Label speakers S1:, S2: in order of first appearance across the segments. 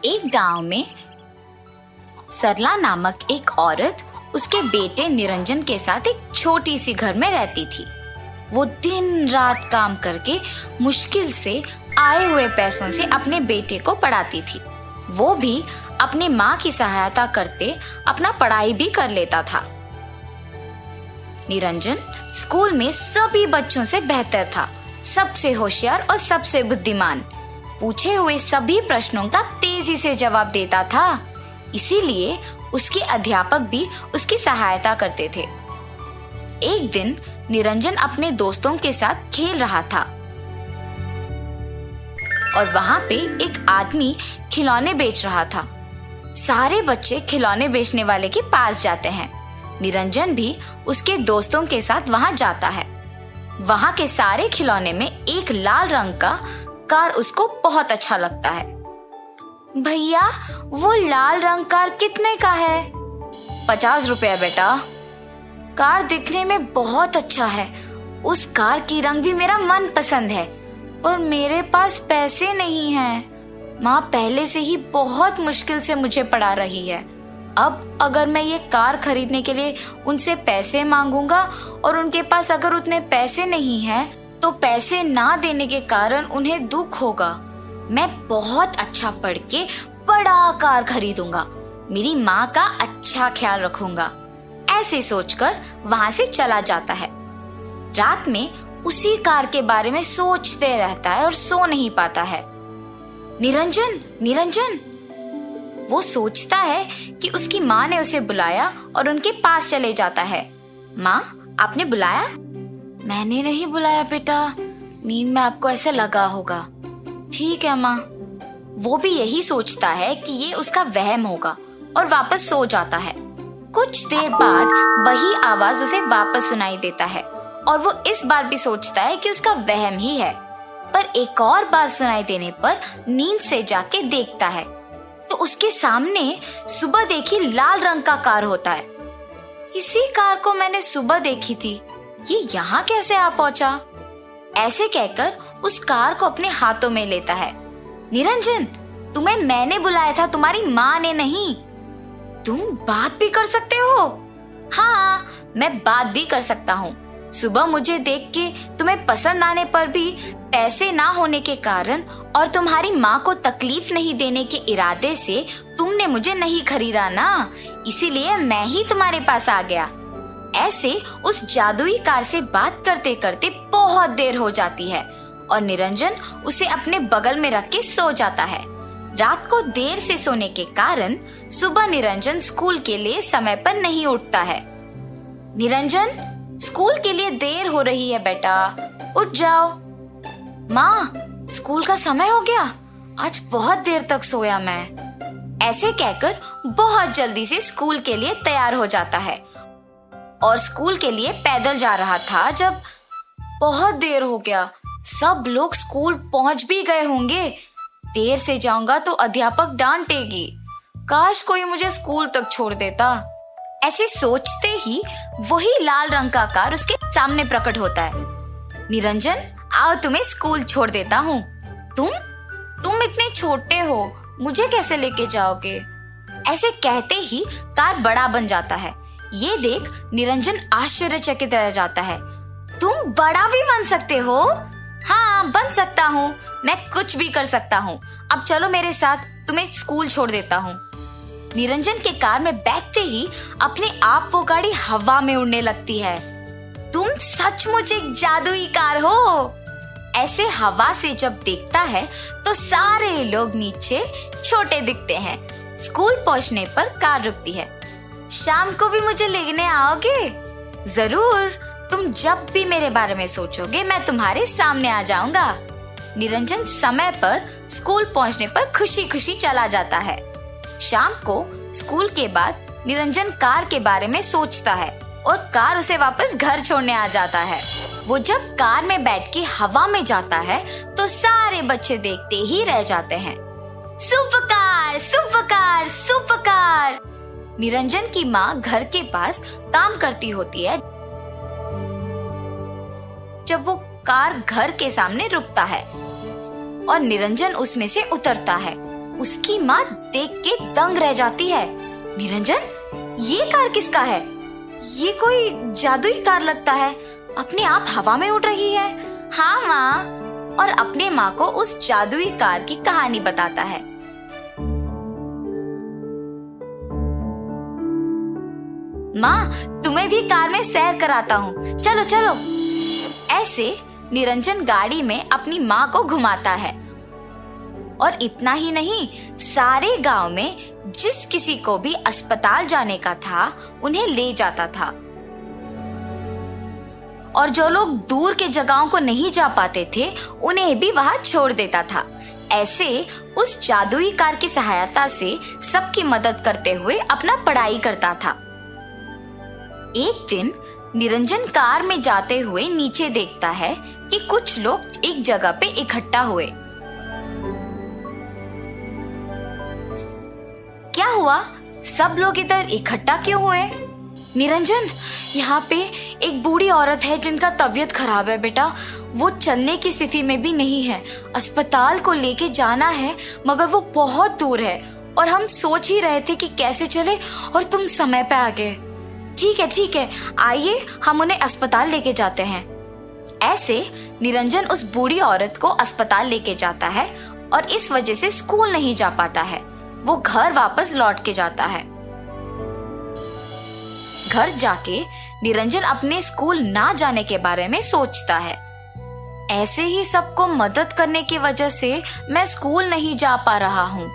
S1: एक गांव में सरला नामक एक औरत उसके बेटे निरंजन के साथ एक छोटी सी घर में रहती थी। वो दिन रात काम करके मुश्किल से आए हुए पैसों से अपने बेटे को पढ़ाती थी। वो भी अपनी माँ की सहायता करते अपना पढ़ाई भी कर लेता था। निरंजन स्कूल में सभी बच्चों से बेहतर था, सबसे होशियार और सबसे बुद्धिमान। पूछे हुए सभी प्रश्नों का तेजी से जवाब देता था, इसीलिए उसके अध्यापक भी उसकी सहायता करते थे। एक दिन निरंजन अपने दोस्तों के साथ खेल रहा था और वहां पे एक आदमी खिलौने बेच रहा था। सारे बच्चे खिलौने बेचने वाले के पास जाते हैं। निरंजन भी उसके दोस्तों के साथ वहां जाता है। वहां के सारे खिलौने में एक लाल रंग का कार उसको बहुत अच्छा लगता है। भैया, वो लाल रंग कार कितने का है? 50 रुपया बेटा। कार दिखने में बहुत अच्छा है। उस कार की रंग भी मेरा मन पसंद है, पर मेरे पास पैसे नहीं हैं। माँ पहले से ही बहुत मुश्किल से मुझे पढ़ा रही है। अब अगर मैं ये कार खरीदने के लिए उनसे पैसे मांगूंगा और उनके पास अगर उतने पैसे नहीं हैं, तो पैसे ना देने के कारण उन्हें दुख होगा। मैं बहुत अच्छा पढ़ के बड़ा कार खरीदूंगा, मेरी माँ का अच्छा ख्याल रखूंगा। ऐसे सोचकर वहां से चला जाता है। रात में उसी कार के बारे में सोचते रहता है और सो नहीं पाता है। निरंजन, निरंजन, वो सोचता है कि उसकी माँ ने उसे बुलाया और उनके पास चले जाता है। माँ, आपने बुलाया? मैंने नहीं बुलाया बेटा, नींद में आपको ऐसे लगा होगा। ठीक है माँ। वो भी यही सोचता है कि ये उसका वहम होगा और वापस सो जाता है। कुछ देर बाद वही आवाज उसे वापस सुनाई देता है और वो इस बार भी सोचता है कि उसका वहम ही है। पर एक और बार सुनाई देने पर नींद से जाके देखता है तो उसके सामने सुबह देखी लाल रंग का कार होता है। इसी कार को मैंने सुबह देखी थी, ये यहाँ कैसे आ पहुंचा? ऐसे कहकर उस कार को अपने हाथों में लेता है। निरंजन, तुम्हें मैंने बुलाया था, तुम्हारी माँ ने नहीं। तुम बात भी कर सकते हो? हाँ, मैं बात भी कर सकता हूँ। सुबह मुझे देख के तुम्हें पसंद आने पर भी पैसे ना होने के कारण और तुम्हारी माँ को तकलीफ नहीं देने के इरादे से तुमने मुझे नहीं खरीदा ना, इसीलिए मैं ही तुम्हारे पास आ गया। ऐसे उस जादुई कार से बात करते करते बहुत देर हो जाती है और निरंजन उसे अपने बगल में रख के सो जाता है। रात को देर से सोने के कारण सुबह निरंजन स्कूल के लिए समय पर नहीं उठता है। निरंजन, स्कूल के लिए देर हो रही है बेटा, उठ जाओ। माँ, स्कूल का समय हो गया, आज बहुत देर तक सोया मैं। ऐसे कहकर बहुत जल्दी से स्कूल के लिए तैयार हो जाता है और स्कूल के लिए पैदल जा रहा था जब बहुत देर हो गया। सब लोग स्कूल पहुंच भी गए होंगे। देर से जाऊंगा तो अध्यापक डांटेगी। काश कोई मुझे स्कूल तक छोड़ देता। ऐसे सोचते ही वही लाल रंग का कार उसके सामने प्रकट होता है। निरंजन, आओ तुम्हें स्कूल छोड़ देता हूँ। तुम इतने छोटे हो, मुझे कैसे लेके जाओगे? ऐसे कहते ही कार बड़ा बन जाता है। ये देख निरंजन आश्चर्यचकित रह जाता है। तुम बड़ा भी बन सकते हो? हाँ, बन सकता हूँ, मैं कुछ भी कर सकता हूँ। अब चलो मेरे साथ, तुम्हें स्कूल छोड़ देता हूँ। निरंजन के कार में बैठते ही अपने आप वो गाड़ी हवा में उड़ने लगती है। तुम सचमुच एक जादुई कार हो। ऐसे हवा से जब देखता है तो सारे लोग नीचे छोटे दिखते हैं। स्कूल पहुंचने पर कार रुकती है। शाम को भी मुझे लेने आओगे? जरूर, तुम जब भी मेरे बारे में सोचोगे मैं तुम्हारे सामने आ जाऊंगा। निरंजन समय पर स्कूल पहुंचने पर खुशी खुशी चला जाता है। शाम को स्कूल के बाद निरंजन कार के बारे में सोचता है और कार उसे वापस घर छोड़ने आ जाता है। वो जब कार में बैठ के हवा में जाता है तो सारे बच्चे देखते ही रह जाते हैं। Super car, super car, super car. Niranjan की माँ घर के पास काम करती होती है जब वो कार घर के सामने रुकता है और निरंजन उसमें से उतरता है। उसकी माँ देख के दंग रह जाती है। निरंजन, ये कार किसका है? ये कोई जादुई कार लगता है, अपने आप हवा में उड़ रही है। हाँ माँ, और अपने माँ को उस जादुई कार की कहानी बताता है। माँ, तुम्हें भी कार में सैर कराता हूँ, चलो चलो। ऐसे निरंजन गाड़ी में अपनी माँ को घुमाता है। और इतना ही नहीं, सारे गांव में जिस किसी को भी अस्पताल जाने का था उन्हें ले जाता था। और जो लोग दूर के जगहों को नहीं जा पाते थे उन्हें भी वहां छोड़ देता था। ऐसे उस जादुई कार की सहायता से सबकी मदद करते हुए अपना पढ़ाई करता था। एक दिन निरंजन कार में जाते हुए नीचे देखता है कि कुछ लोग एक जगह पे इकट्ठा हुए। क्या हुआ? सब लोग इधर इकट्ठा क्यों हुए? निरंजन, यहाँ पे एक बूढ़ी औरत है जिनका तबीयत खराब है बेटा। वो चलने की स्थिति में भी नहीं है। अस्पताल को लेके जाना है मगर वो बहुत दूर है और हम सोच ही रहे थे कि कैसे चले और तुम समय पे आ गए। ठीक है, आइए हम उन्हें अस्पताल लेके जाते हैं। ऐसे निरंजन उस बूढ़ी औरत को अस्पताल लेके जाता है और इस वजह से स्कूल नहीं जा पाता है। वो घर वापस लौट के जाता है। घर जाके निरंजन अपने स्कूल ना जाने के बारे में सोचता है। ऐसे ही सबको मदद करने की वजह से मैं स्कूल नहीं जा पा रहा हूँ।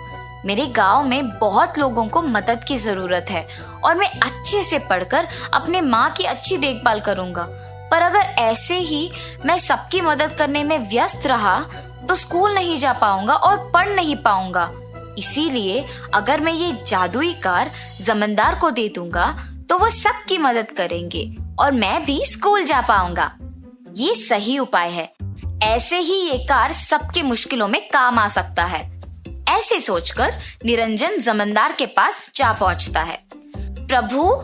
S1: मेरे गांव में बहुत लोगों को मदद की जरूरत है और मैं अच्छे से पढ़कर अपने माँ की अच्छी देखभाल करूंगा। पर अगर ऐसे ही मैं सबकी मदद करने में व्यस्त रहा तो स्कूल नहीं जा पाऊंगा और पढ़ नहीं पाऊंगा। इसीलिए अगर मैं ये जादुई कार जमींदार को दे दूंगा तो वो सबकी मदद करेंगे और मैं भी स्कूल जा पाऊंगा। ये सही उपाय है। ऐसे ही ये कार सबके मुश्किलों में काम आ सकता है। ऐसे सोचकर निरंजन जमींदार के पास जा पहुंचता है। प्रभु,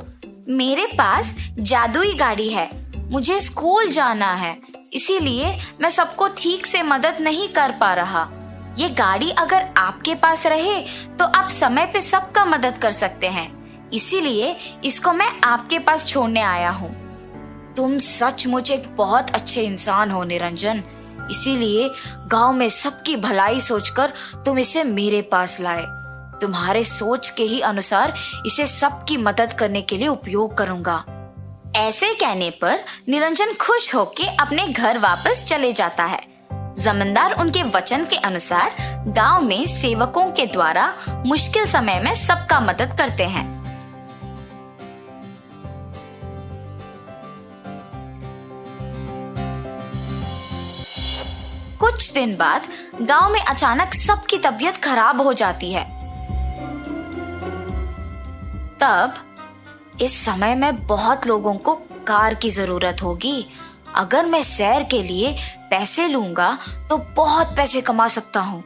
S1: मेरे पास जादुई गाड़ी है, मुझे स्कूल जाना है, इसीलिए मैं सबको ठीक से मदद नहीं कर पा रहा। ये गाड़ी अगर आपके पास रहे तो आप समय पे सबका मदद कर सकते हैं, इसीलिए इसको मैं आपके पास छोड़ने आया हूँ। तुम सचमुच एक बहुत अच्छे इंसान हो निरंजन, इसीलिए गांव में सबकी भलाई सोचकर तुम इसे मेरे पास लाए। तुम्हारे सोच के ही अनुसार इसे सबकी मदद करने के लिए उपयोग करूंगा। ऐसे कहने पर निरंजन खुश होके अपने घर वापस चले जाता है। जमींदार उनके वचन के अनुसार गांव में सेवकों के द्वारा मुश्किल समय में सबका मदद करते हैं। कुछ दिन बाद गांव में अचानक सबकी तबीयत खराब हो जाती है। तब इस समय में बहुत लोगों को कार की जरूरत होगी। अगर मैं सैर के लिए पैसे लूंगा तो बहुत पैसे कमा सकता हूँ।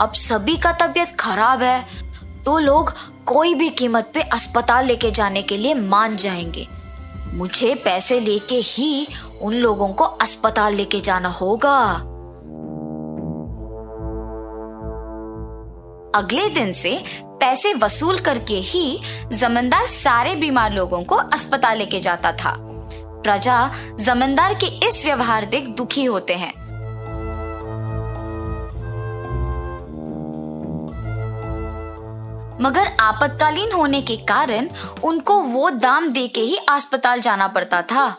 S1: अब सभी का तबीयत खराब है तो लोग कोई भी कीमत पे अस्पताल लेके जाने के लिए मान जाएंगे। मुझे पैसे लेके ही उन लोगों को अस्पताल लेके जाना होगा। अगले दिन से पैसे वसूल करके ही जमींदार सारे बीमार लोगों को अस्पताल लेके जाता था। प्रजा जमींदार के इस व्यवहार देख दुखी होते हैं। मगर आपातकालीन होने के कारण उनको वो दाम देके ही अस्पताल जाना पड़ता था।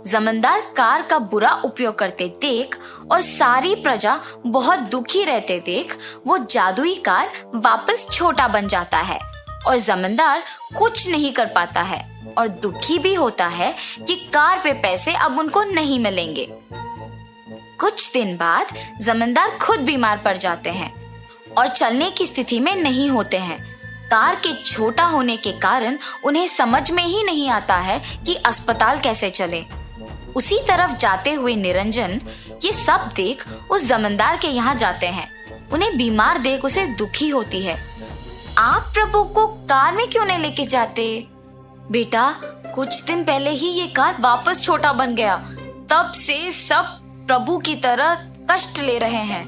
S1: जमींदार कार का बुरा उपयोग करते देख और सारी प्रजा बहुत दुखी रहते देख वो जादुई कार वापस छोटा बन जाता है और जमींदार कुछ नहीं कर पाता है और दुखी भी होता है कि कार पे पैसे अब उनको नहीं मिलेंगे। कुछ दिन बाद जमींदार खुद बीमार पड़ जाते हैं और चलने की स्थिति में नहीं होते हैं। कार के छोटा होने के कारण उन्हें समझ में ही नहीं आता है कि अस्पताल कैसे चले। उसी तरफ जाते हुए निरंजन ये सब देख उस जमींदार के यहाँ जाते हैं। उन्हें बीमार देख उसे दुखी होती है। आप प्रभु को कार में क्यों नहीं लेके जाते? बेटा, कुछ दिन पहले ही ये कार वापस छोटा बन गया। तब से सब प्रभु की तरह कष्ट ले रहे हैं।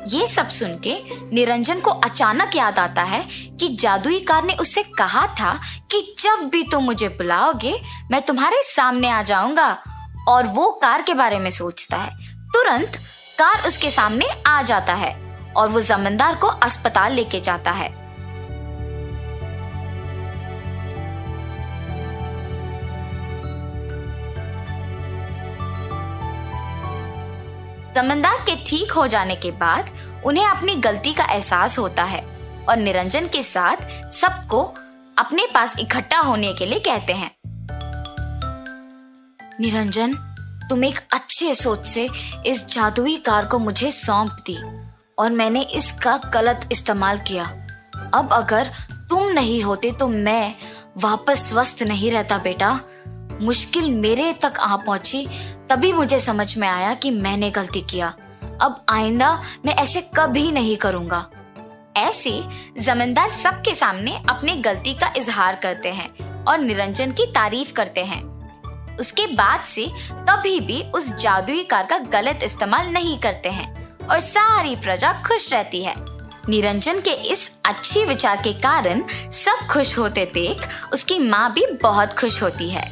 S1: ये सब सुन के निरंजन को अचानक याद आता है कि जादुई कार ने उससे कहा था कि जब भी तुम मुझे बुलाओगे मैं तुम्हारे सामने आ जाऊंगा, और वो कार के बारे में सोचता है। तुरंत कार उसके सामने आ जाता है और वो जमींदार को अस्पताल लेके जाता है। जमींदार के ठीक हो जाने के बाद उन्हें अपनी गलती का एहसास होता है और निरंजन के साथ सबको अपने पास इकट्ठा होने के लिए कहते हैं। निरंजन, तुम एक अच्छे सोच से इस जादुई कार को मुझे सौंप दी और मैंने इसका गलत इस्तेमाल किया। अब अगर तुम नहीं होते तो मैं वापस स्वस्थ नहीं रहता बेटा। मुश्किल मेरे तक आ पहुंची तभी मुझे समझ में आया कि मैंने गलती किया। अब आइंदा मैं ऐसे कभी नहीं करूंगा। ऐसे जमींदार सबके सामने अपनी गलती का इजहार करते हैं और निरंजन की तारीफ करते हैं। उसके बाद से कभी भी उस जादुई कार का गलत इस्तेमाल नहीं करते हैं और सारी प्रजा खुश रहती है। निरंजन के इस अच्छी विचार के कारण सब खुश होते देख उसकी माँ भी बहुत खुश होती है।